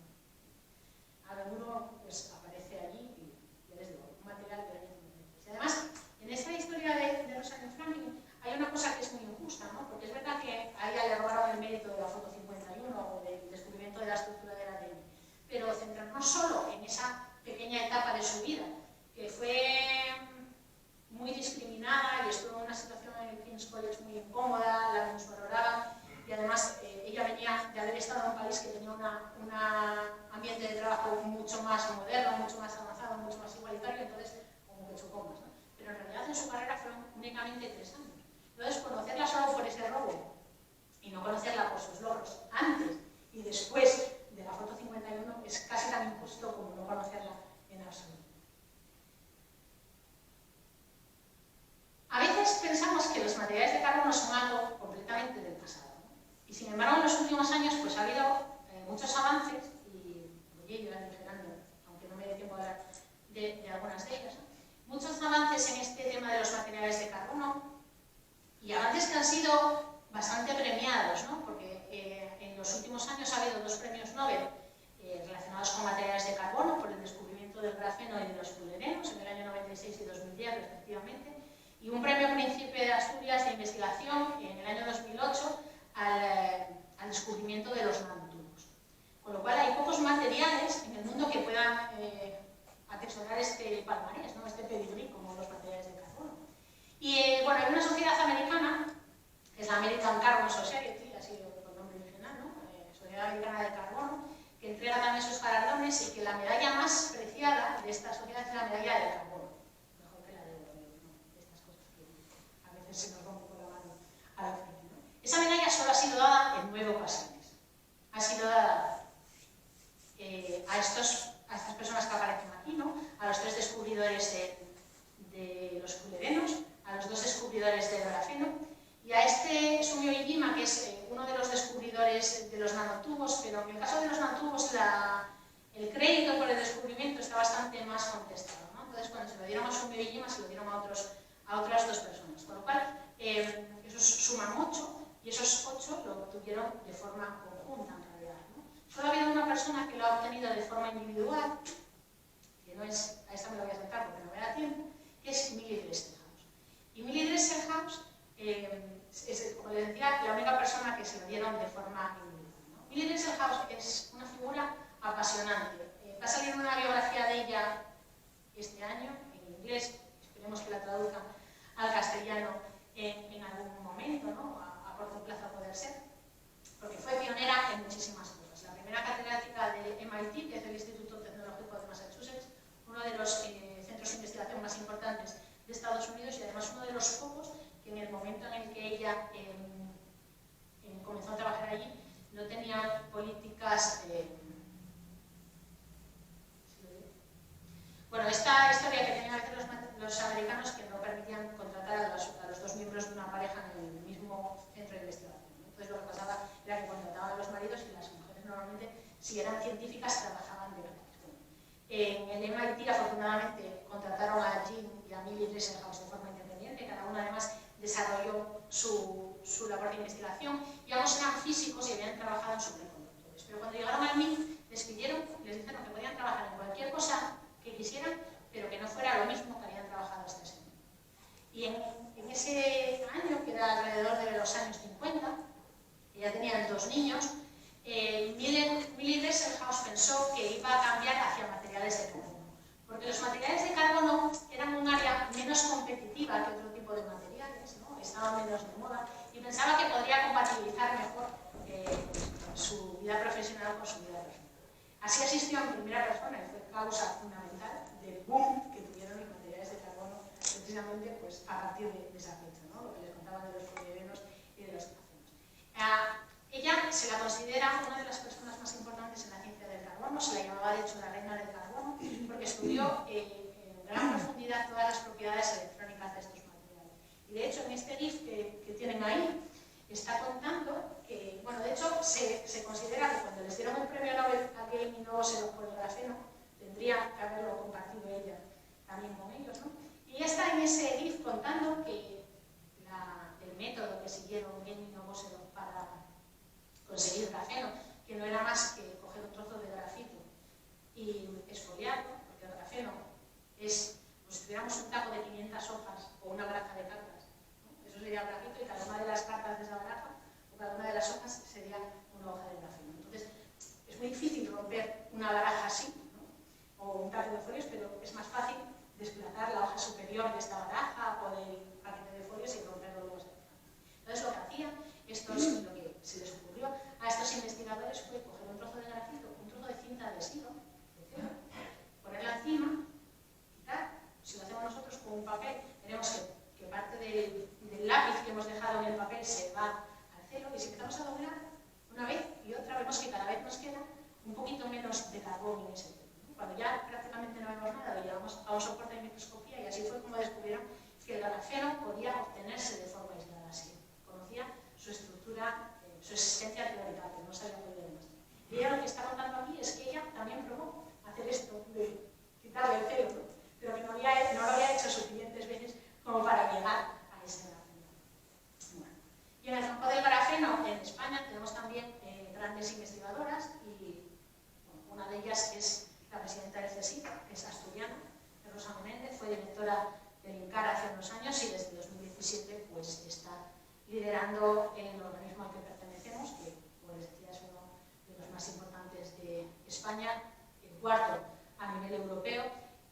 A menudo pues aparece allí y ya les digo, un material del año 53. Y además, en esta historia de Rosalind Franklin hay una cosa que es muy injusta, ¿no? Porque es verdad que a ella le robaron el mérito de la foto 51 o del descubrimiento de la estructura del ADN, pero centrarnos solo en esa pequeña etapa de su vida, que fue muy discriminada y estuvo en una situación en el King's College muy incómoda, la minusvaloraban, y además ella venía de haber estado en un país que tenía un ambiente de trabajo mucho más moderno, mucho más avanzado, mucho más igualitario, entonces como que chocó más, ¿no? Pero en realidad en su carrera fueron únicamente 3 años. Entonces conocerla solo por ese robo y no conocerla por sus logros antes y después de la foto 51 es casi tan injusto como no conocerla en absoluto. A veces pensamos que los materiales de carbono son algo completamente del pasado, ¿no? Y sin embargo en los últimos años pues ha habido muchos avances, y voy a ir aligerando, aunque no me dé tiempo a hablar de algunas de ellas, ¿no? Muchos avances en este tema de los materiales de carbono, y avances que han sido bastante premiados, ¿no? Porque en los últimos años ha habido 2 premios Nobel relacionados con materiales de carbono por el descubrimiento del grafeno y de los fullerenos en el año 96 y 2010 respectivamente, y un premio Príncipe de Asturias de investigación en el año 2008 al descubrimiento de los nanotubos. Con lo cual hay pocos materiales en el mundo que puedan atesorar este palmarés, ¿no? Este pedigrí como los materiales de carbono. Y bueno, hay una sociedad americana, que es la American Carbon Society, así por nombre original, ¿no? Sociedad Americana de Carbono, que entrega también sus galardones y que la medalla más preciada de esta sociedad es la medalla de carbono. Mejor que la de oro, ¿no? Estas cosas que a veces se nos va un poco la mano a la frente, ¿no? Esa medalla solo ha sido dada en 9 ocasiones. Ha sido dada a estas personas que aparecen aquí, ¿no? A los 3 descubridores de los fullerenos, a los 2 descubridores del grafeno, y a este Sumio Iijima, que es uno de los descubridores de los nanotubos, pero en el caso de los nanotubos el crédito por el descubrimiento está bastante más contestado, ¿no? Entonces, cuando se lo dieron a Sumio Iijima, se lo dieron a otras 2 personas, con lo cual esos suman 8, y esos 8 lo obtuvieron de forma conjunta en realidad, ¿no? Solo ha habido una persona que lo ha obtenido de forma individual, que no es, a esta me lo voy a saltar porque no me da tiempo, que es Millie Dresselhaus. Y Millie Dresselhaus es, como les decía, la única persona que se lo dieron de forma individual, ¿no? Millie Dresselhaus es una figura apasionante. Va a salir una biografía de ella este año, en inglés, esperemos que la traduzcan al castellano en algún momento, ¿no? A corto plazo poder ser, porque fue pionera en muchísimas cosas. La primera catedrática de MIT, que es el Instituto Tecnológico de Massachusetts, uno de los centros de investigación más importantes de Estados Unidos, y además uno de los pocos que en el momento en el que ella comenzó a trabajar allí no tenía políticas. Bueno, esta historia que tenían a veces los americanos, que no permitían contratar a los 2 miembros de una pareja en el mismo centro de investigación, ¿no? Entonces lo que pasaba era que contrataban a los maridos y las mujeres normalmente, si eran científicas, trabajaban de gratis. En el MIT, afortunadamente, contrataron a Jim y a Millie Dresselhaus de forma independiente, cada uno además desarrolló su labor de investigación, y ambos eran físicos y habían trabajado en superconductores. Pero cuando llegaron al MIT, les dijeron que podían trabajar en cualquier cosa que quisieran, pero que no fuera lo mismo que habían trabajado hasta ese momento. Y en ese año, que era alrededor de los años 50, ya tenían 2 niños, Millie Dresselhaus pensó que iba a cambiar hacia materiales de carbono, porque los materiales de carbono eran y pensaba que podría compatibilizar mejor su vida profesional con su vida personal. Así asistió en primera persona y fue causa fundamental del boom que tuvieron los materiales de carbono precisamente pues, a partir de esa fecha, ¿no? Lo que les contaba de los polierenos y de los grafenos. Ella se la considera una de las personas más importantes en la ciencia del carbono, se la llamaba de hecho la reina del carbono, porque estudió en gran profundidad todas las propiedades electrónicas de estos materiales. Y de hecho en este GIF que tienen ahí, está contando que, bueno, de hecho se considera que cuando les dieron el premio Nobel a Gale y Novoselov por el grafeno, tendría que haberlo compartido ella también con ellos, ¿no? Y ella está en ese GIF contando que el método que siguieron Gale y Novoselov para conseguir grafeno, que no era más que coger un trozo de grafito y exfoliarlo, porque el grafeno es, como si tuviéramos un taco de 500 hojas o una baraja de cartas, ¿no? Eso sería el grafito y cada una de las cartas de esa baraja o cada una de las hojas sería una hoja de grafeno. Entonces, es muy difícil romper una baraja así, ¿no? O un taco de folios, pero es más fácil desplazar la hoja superior de esta baraja o del paquete de folios y romperlo luego. Entonces, lo que hacían lo que se les ocurrió a estos investigadores fue coger un trozo de grafito, un trozo de cinta adhesiva, ponerla encima, quitar. Si lo hacemos nosotros con un papel, tenemos que parte del lápiz que hemos dejado en el papel se va al celo, y si empezamos a doblar una vez y otra, vemos que cada vez nos queda un poquito menos de carbón en ese celo, ¿no? Cuando ya prácticamente no vemos nada, lo llevamos a un soporte de microscopía y así fue como descubrieron que el grafeno podía obtenerse de forma aislada así. Conocía su estructura, su existencia teórica, que no se había podido demostrar. Y ella lo que está contando aquí es que ella también probó hacer esto, de quitarle el celo, ¿no? Pero que no lo había hecho suficientes veces como para llegar a ese grafeno. Bueno. Y en el campo del grafeno, en España, tenemos también grandes investigadoras y bueno, una de ellas es la presidenta del CSIC, que es asturiana, Rosa Menéndez, fue directora del INCAR hace unos años y desde 2017 pues, está liderando el organismo al que pertenecemos, que, como les decía, es uno de los más importantes de España, el cuarto a nivel europeo,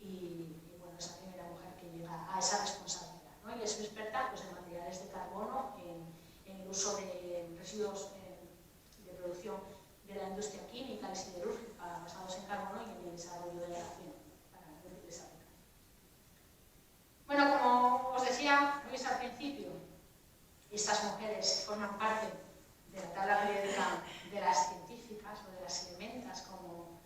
y bueno, es la primera mujer que llega a esa responsabilidad, ¿no? Y es experta pues, en materiales de carbono, en el uso de residuos de producción de la industria química y siderúrgica basados en carbono y en el desarrollo de la acción para múltiples aplicaciones. Bueno, como os decía Luis al principio, estas mujeres forman parte de la tabla periódica de las científicas o de las elementas, como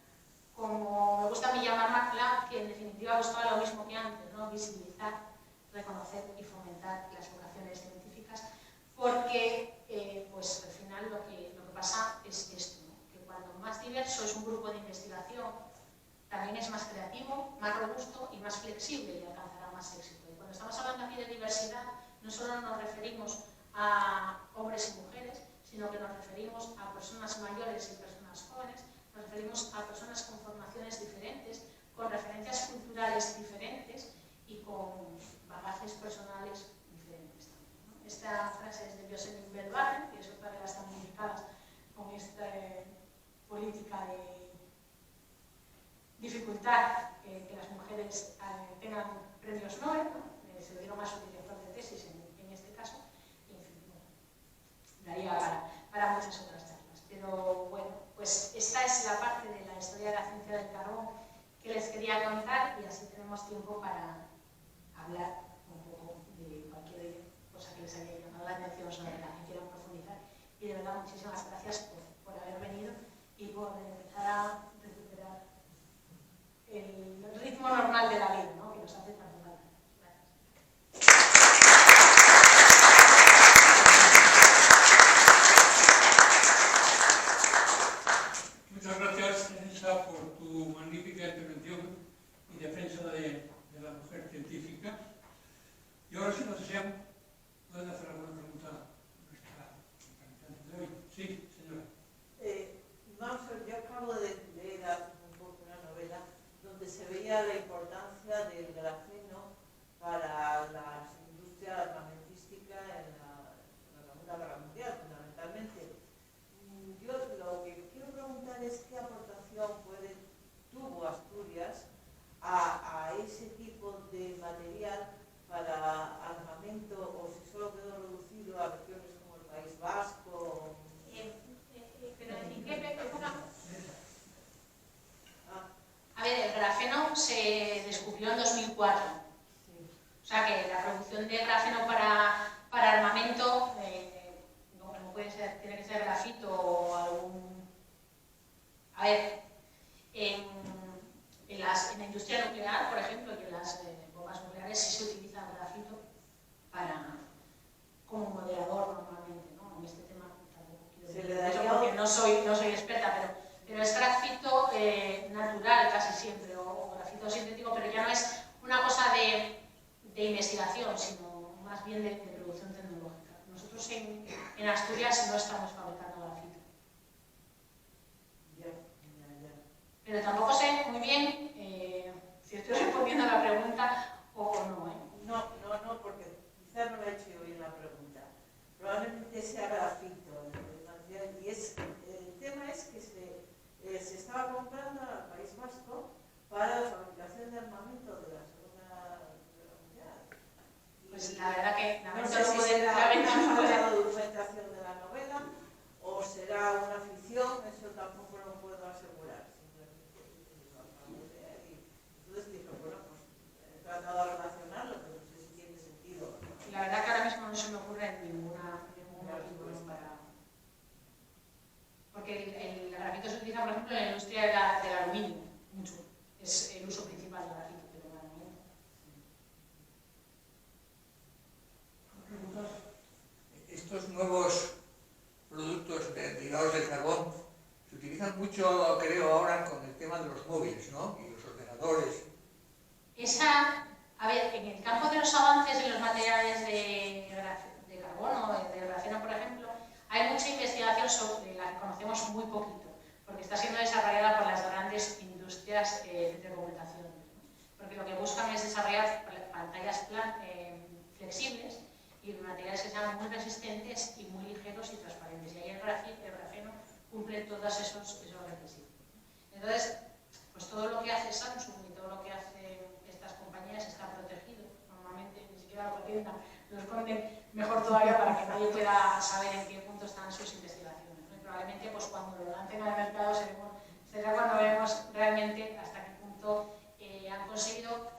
me gusta a mí llamarla, que en definitiva buscaba lo mismo que antes, ¿no? Visibilizar, reconocer y fomentar las vocaciones científicas, porque pues al final lo que pasa es esto, ¿no? Que cuando más diverso es un grupo de investigación, también es más creativo, más robusto y más flexible y alcanzará más éxito. Y cuando estamos hablando aquí de diversidad, no solo nos referimos a hombres y mujeres, sino que nos referimos a personas mayores y personas jóvenes, nos referimos a personas con formaciones diferentes, con referencias culturales diferentes y con bagajes personales diferentes también, ¿no? Esta frase es de Jocelyn Bell Barrett, que es otra de las damnificadas con esta política de dificultar que las mujeres tengan premios Nobel, ¿no? Se lo dieron a su director de tesis en este caso, y en fin, bueno, daría para muchas otras charlas. Pero bueno, pues esta es la parte de la historia de la ciencia del carbón que les quería contar, y así tenemos tiempo para hablar un poco de cualquier cosa que les haya llamado la atención sobre la que quieran profundizar. Y de verdad, muchísimas gracias por haber venido y por empezar a recuperar el ritmo normal de la vida, ¿no? Que nos hace tanto falta. Gracias. Muchas gracias, Elisa, por tu magnífica intervención y defensa de la mujer científica. Y ahora, si nos desean, pueden hacer alguna pregunta a nuestra candidata de hoy. Sí, señora. Vamos a ver, yo acabo de leer hace un poco una novela donde se veía la importancia del grafeno para la industria armamentística en la Segunda Guerra Mundial, fundamentalmente. Yo lo que quiero preguntar es qué aportación tuvo Asturias a ese tipo de material para armamento grafeno. O sea que la producción de grafeno para armamento no puede ser, tiene que ser grafito o algún... A ver, en la industria nuclear, por ejemplo, y en las bombas nucleares sí se utiliza el grafito como moderador normalmente, ¿no? En este tema tampoco quiero decir porque no soy experta, pero es grafito natural casi siempre, o grafito sintético, pero ya no es una cosa de investigación, sino más bien de producción tecnológica. Nosotros en Asturias no estamos fabricando grafito. Pero tampoco sé muy bien si estoy respondiendo a la pregunta o no. No, porque quizás no me he hecho yo bien la pregunta. Probablemente sea grafito. Y el tema es que se estaba comprando al País Vasco para la fabricación de armamento de la Segunda Guerra Mundial. Pues la verdad que no sé si será una documentación de la novela o será una ficción, eso tampoco lo puedo asegurar. Entonces dije, bueno, pues he tratado de relacionarlo, pero no sé si tiene sentido. La verdad que ahora mismo no se me ocurre ningún motivo para... Porque el grafito se utiliza, por ejemplo, en la industria del aluminio, mucho. Es el uso principal del grafito, pero en el aluminio. Estos nuevos productos derivados del carbón se utilizan mucho, creo, ahora con el tema de los móviles, ¿no? Y los ordenadores. A ver, en el campo de los avances en los materiales de carbono, de grafeno, por ejemplo, hay mucha investigación sobre la que conocemos muy poquito, porque está siendo desarrollada por las grandes industrias de telecomunicaciones, ¿no? Porque lo que buscan es desarrollar pantallas flexibles y materiales que sean muy resistentes y muy ligeros y transparentes. Y ahí el grafeno cumple todos esos requisitos. Entonces, pues todo lo que hace Samsung y todo lo que hace estas compañías está protegido. Normalmente ni siquiera lo patentan, lo esconden mejor todavía para que nadie pueda saber en qué punto están sus investigaciones, ¿no? Y probablemente pues cuando lo lancen al mercado será cuando veremos realmente hasta qué punto han conseguido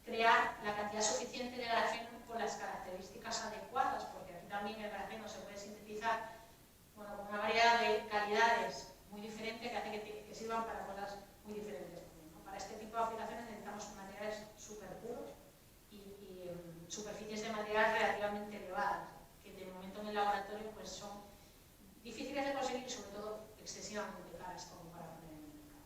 crear la cantidad suficiente de grafeno con las características adecuadas, porque aquí también el grafeno se puede sintetizar con una variedad de calidades muy diferente que hace que sirvan para cosas muy diferentes también, ¿no? Para este tipo de aplicaciones necesitamos materiales súper puros y superficies de material relativamente elevadas, que de momento en el laboratorio pues son difíciles de conseguir y sobre todo excesivamente caras como para poner en el mercado.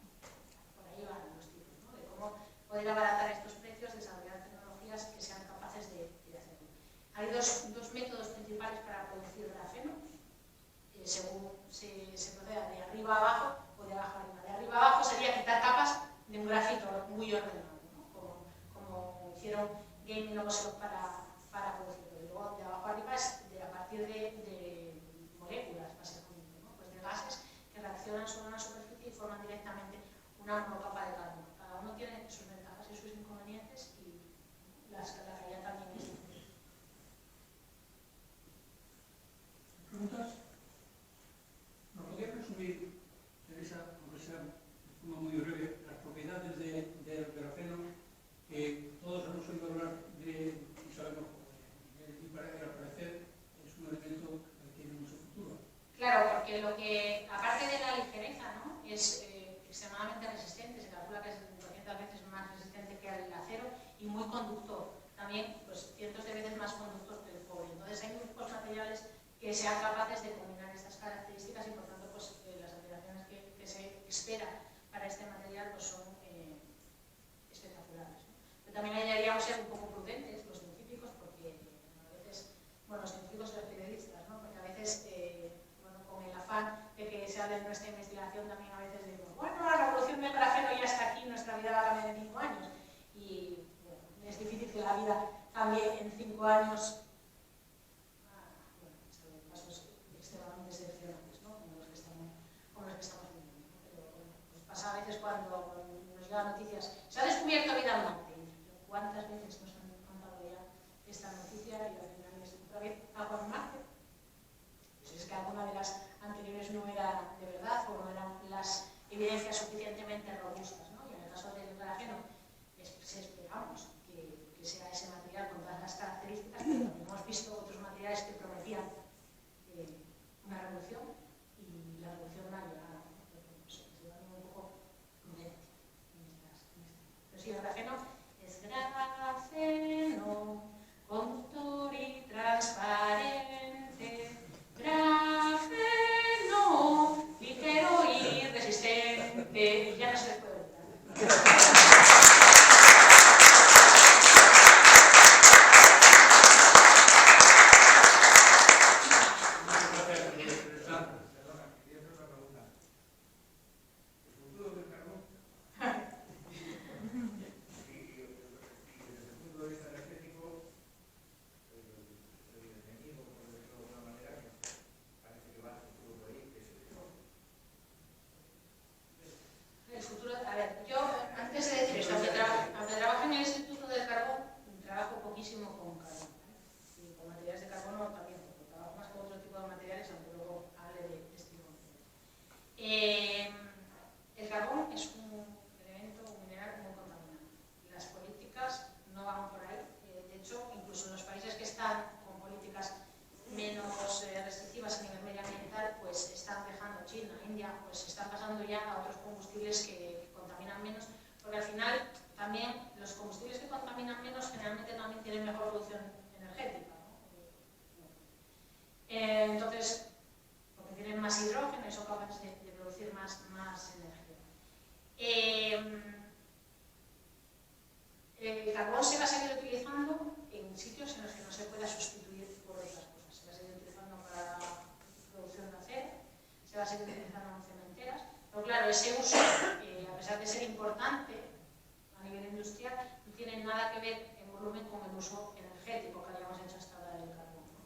Por ahí van los tiros, ¿no? De cómo poder abaratar estos precios, desarrollar tecnologías que sean capaces de hacerlo. Hay dos métodos principales para producir grafeno, según se proceda de arriba a abajo o de abajo a arriba. De arriba a abajo sería quitar capas de un grafito muy ordenado, ¿no? como hicieron Game y Novoselov para producirlo. Y luego de abajo a arriba es a partir de moléculas, básicamente, ¿no? Pues de gases que reaccionan sobre una superficie y forman directamente una monocapa de carbono. Cada uno tiene sus ventajas y sus inconvenientes y la realidad también es diferente. ¿Preguntas? ¿Nos podría resumir, Teresa, aunque sea de forma muy breve, las propiedades del grafeno que todos hemos oído hablar de y sabemos y para al parecer es un elemento que tiene mucho futuro? Claro, porque lo que, aparte de la ligereza, ¿no? Es extremadamente resistente, se calcula que es 200 veces más resistente que el acero y muy conductor, también pues cientos de veces más conductor que el cobre. Entonces hay muy pocos materiales que sean capaces de combinar estas características y por tanto pues, las aplicaciones que se espera para este material pues, son espectaculares, ¿no? Pero también deberíamos ser un poco prudentes los científicos porque a veces, bueno, los científicos y los periodistas, ¿no? Porque a veces, con el afán de que se hable de nuestra investigación también a veces decimos, bueno, la revolución del grafeno ya está aquí, nuestra vida va a cambiar en 5 años y bueno, es difícil que la vida cambie en 5 años. Casos extremadamente excepcionales, ¿no? Como los que estamos viviendo, ¿no? Pero bueno, pues pasa a veces cuando nos llegan noticias, se ha descubierto vida en Marte. ¿Cuántas veces nos han contado ya esta noticia y al final es otra vez agua en Marte? Pues es que alguna de las anteriores no era de verdad o no eran las evidencias suficientemente robustas, ¿no? Y en el caso del grafeno se esperaba contaminan menos generalmente también tienen mejor producción energética, ¿no? Entonces, porque tienen más hidrógeno y son capaces de producir más energía. El carbón se va a seguir utilizando en sitios en los que no se pueda sustituir por otras cosas. Se va a seguir utilizando para la producción de acero, se va a seguir utilizando en cementeras, pero claro, ese uso, a pesar de ser importante a nivel industrial, no tiene nada que ver en volumen con el uso energético que habíamos hecho hasta ahora del carbón, ¿no?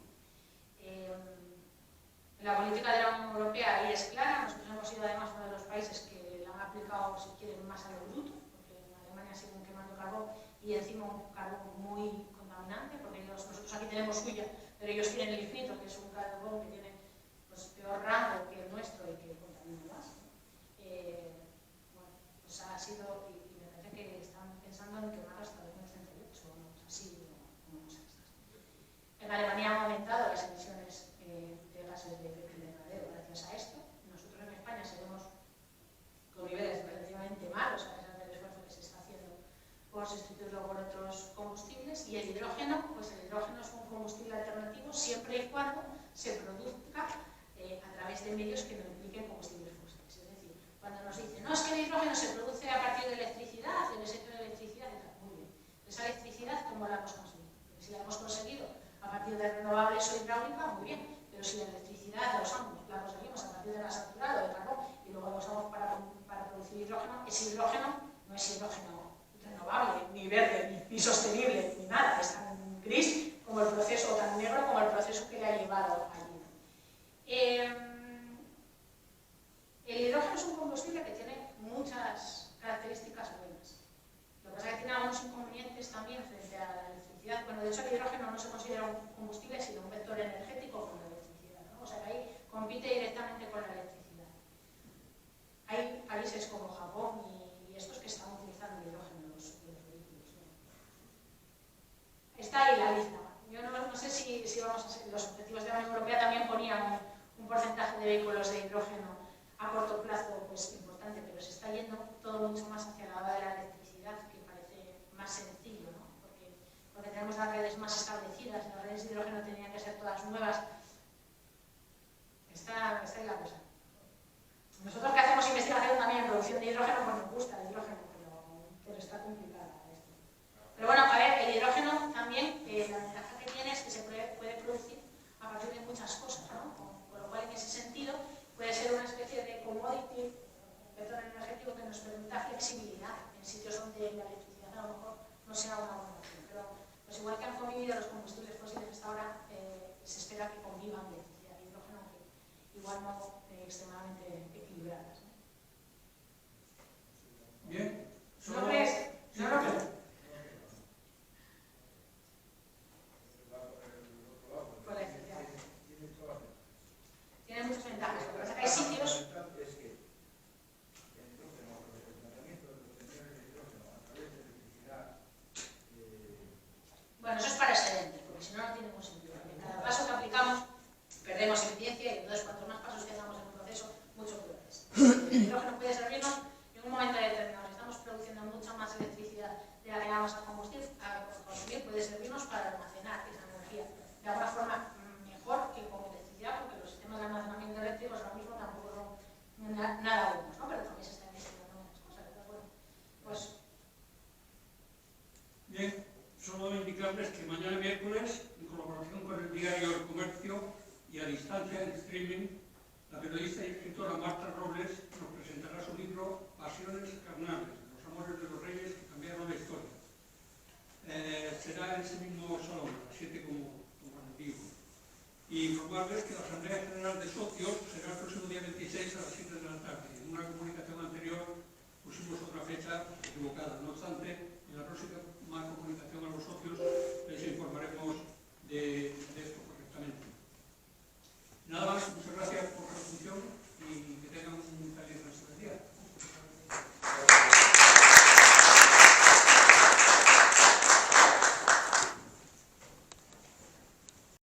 La política de la Unión Europea ahí es clara. Nosotros hemos sido además uno de los países que la han aplicado, si quieren, más a lo bruto, porque en Alemania siguen quemando carbón y encima un carbón muy contaminante, porque nosotros aquí tenemos suya, pero ellos tienen el lignito, que es un carbón que tiene pues, peor rango que el nuestro y que contamina más. Bueno, pues ha sido, y me parece que están pensando en quemar hasta 2038, o así, no sé. En Alemania han aumentado las emisiones de gases de efecto invernadero gracias a esto. Nosotros en España seguimos con niveles relativamente malos a pesar del esfuerzo que se está haciendo por sustituirlo por otros combustibles. Y el hidrógeno, pues el hidrógeno es un combustible alternativo siempre y cuando se produzca a través de medios que no impliquen combustibles fósiles. Es decir, cuando nos dicen, no, es que el hidrógeno se produce a partir de electricidad, del desecho de electricidad, y tal. Muy bien. Esa electricidad, ¿cómo la hemos conseguido? Porque si la hemos conseguido a partir de renovables o hidráulica, muy bien, pero si la electricidad la usamos, la conseguimos a partir de gas saturado, de carbón, y luego la usamos para producir hidrógeno, ese hidrógeno no es hidrógeno renovable, ni verde, ni sostenible, ni nada, es tan gris como el proceso, o tan negro como el proceso que le ha llevado allí. El hidrógeno es un combustible que tiene muchas características buenas. Lo que pasa es que tiene algunos inconvenientes también frente a la electricidad. Bueno, de hecho el hidrógeno no se considera un combustible sino un vector energético con la electricidad, ¿no? O sea que ahí compite directamente con la electricidad. Hay países como Japón y estos que están utilizando el hidrógeno en los vehículos, ¿no? Está ahí la lista. Yo no sé si vamos a ser, los objetivos de la Unión Europea también ponían un porcentaje de vehículos de hidrógeno a corto plazo pues importante, pero se está yendo todo mucho más hacia la hora de la electricidad, que parece más sencillo, ¿no? Porque tenemos las redes más establecidas, las redes de hidrógeno tenían que ser todas nuevas. Está ahí la cosa. Nosotros que hacemos investigación también en producción de hidrógeno, pues nos gusta el hidrógeno, pero está complicada esto. Pero bueno, a ver, el hidrógeno también, la ventaja que tiene es que se puede producir a partir de muchas cosas, ¿no? Con lo cual, en ese sentido, puede ser una especie de commodity, vector energético que nos permita flexibilidad en sitios donde la electricidad a lo mejor no sea una buena opción. Pero pues igual que han convivido los combustibles fósiles hasta ahora, se espera que convivan electricidad y hidrógeno, que igual no extremadamente equilibradas, ¿no? Bien. ¿No crees? No lo creo. Por la electricidad. Tiene muchas ventajas. Lo que pasa es que hay sitios. Bueno, eso es para excedentes, porque si no, no tiene ningún sentido. En cada paso que aplicamos, perdemos eficiencia y entonces cuantos más pasos tengamos en un proceso, mucho peor es. El hidrógeno puede servirnos en un momento determinado. Si estamos produciendo mucha más electricidad de la que vamos a consumir, puede servirnos para almacenar esa energía de alguna forma mejor que con electricidad, porque los sistemas de almacenamiento eléctricos ahora mismo tampoco son nada buenos, ¿no? Pero también se están investigando muchas cosas. Entonces, bueno, pues. Bien. Solo indicarles que mañana miércoles, en colaboración con el diario El Comercio y a distancia en streaming, la periodista y escritora Marta Robles nos presentará su libro Pasiones carnales, los amores de los reyes que cambiaron la historia. Será en ese mismo salón, a las 7 como digo. Y informarles que la Asamblea General de Socios será el próximo día 26 a las 7 de la tarde.